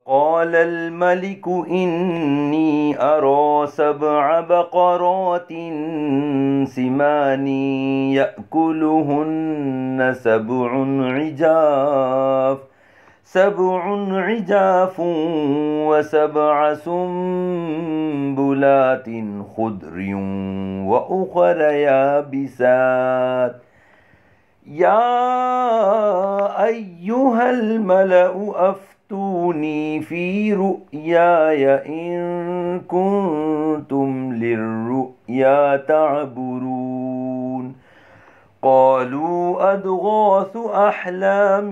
قال الملك إني أرى 7 بقرات سمان يأكلهن 7 عجاف و7 سنبلات خضر وأخر يابسات يا أيها الملأ أفتوني في رؤياي إن كنتم للرؤيا تعبرون قالوا أضغاث أحلام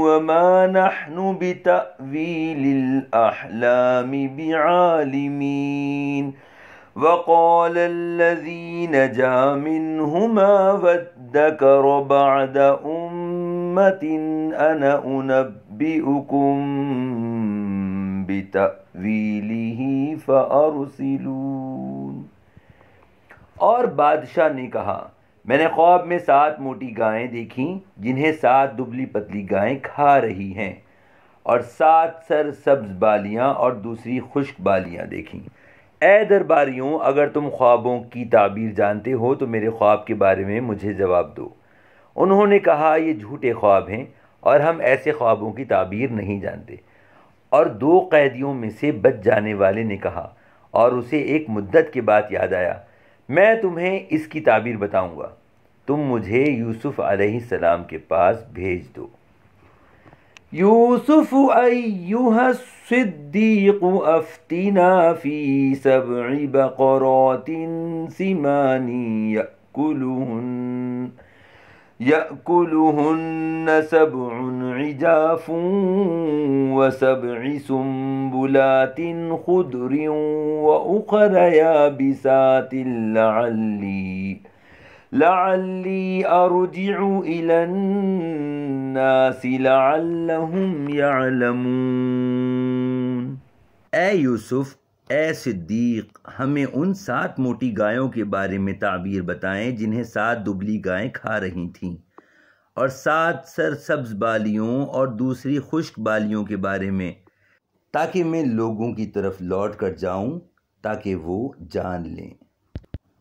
وما نحن بتأويل الأحلام بعالمين وقال الذي نجا منهما وادكر بعد أمة أنا أنبئكم بتأويله فأرسلون۔ اور بادشاہ نے کہا میں نے خواب میں 7 موٹی گائیں دیکھیں جنہیں 7 دبلی پتلی گائیں کھا رہی ہیں، اور 7 سر سبز بالیاں اور دوسری خشک بالیاں دیکھیں۔ اے درباریوں، اگر تم خوابوں کی تعبیر جانتے ہو تو میرے خواب کے بارے میں مجھے جواب دو۔ انہوں نے کہا یہ جھوٹے خواب ہیں اور ہم ایسے خوابوں کی تعبیر نہیں جانتے۔ اور 2 قیدیوں میں سے بچ جانے والے نے کہا، اور اسے ایک مدت کے بعد یاد آیا، میں تمہیں اس کی تعبیر بتاؤں گا، تم مجھے یوسف علیہ السلام کے پاس بھیج دو۔ یوسف ایھا الصدیق افتنا فی 7 بقرات سمان یأکلہن 7 عجاف و7 سنبلات خضر وأخر یابسات لعلی ارجع الی الناس لعلہم یعلمون۔ اے یوسف، اے صدیق، ہمیں ان 7 موٹی گایوں کے بارے میں تعبیر بتائیں جنہیں 7 دبلی گائیں کھا رہی تھیں، اور 7 سر سبز بالیوں اور دوسری خشک بالیوں کے بارے میں، تاکہ میں لوگوں کی طرف لوٹ کر جاؤں تاکہ وہ جان لیں۔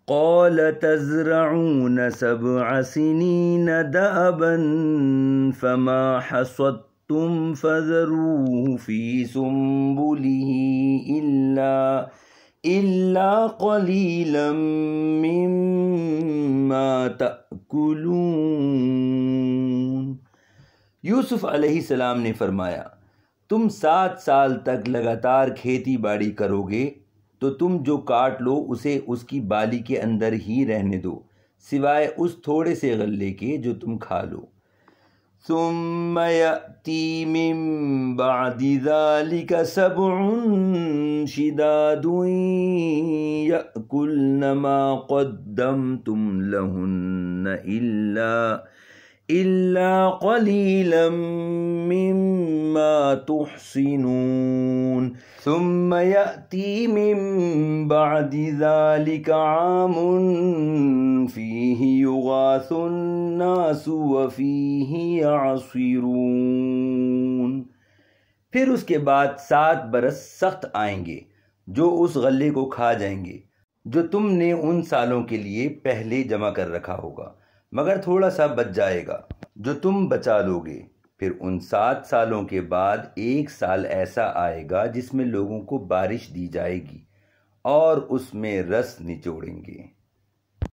قال تزرعون 7 سنين دأبا فما حصدتم فذروه في سنبله إلا قليلا مما تأكلون۔ یوسف علیہ السلام نے فرمایا تم 7 سال تک لگاتار کھیتی باڑی کرو گے تو تم جو کاٹ لو اسے اس کی بالی کے اندر ہی رہنے دو، سوائے اس تھوڑے سے غلے کے جو تم کھا لو۔ ثم يأتي من بعد ذلك 7 شداد يأكلن ما قدمتم لهن إلا قليلا مما تحصنون ثم يأتي من بعد ذلك عام فيه يغاث الناس وفيه يعصرون۔ پھر اس کے بعد 7 برس سخت آئیں گے جو اس غلے کو کھا جائیں گے جو تم نے ان سالوں کے لیے پہلے جمع کر رکھا ہوگا، مگر تھوڑا سا بچ جائے گا جو تم بچا لوگے۔ پھر ان 7 سالوں کے بعد 1 سال ایسا آئے گا جس میں لوگوں کو بارش دی جائے گی اور اس میں رس نچوڑیں گے۔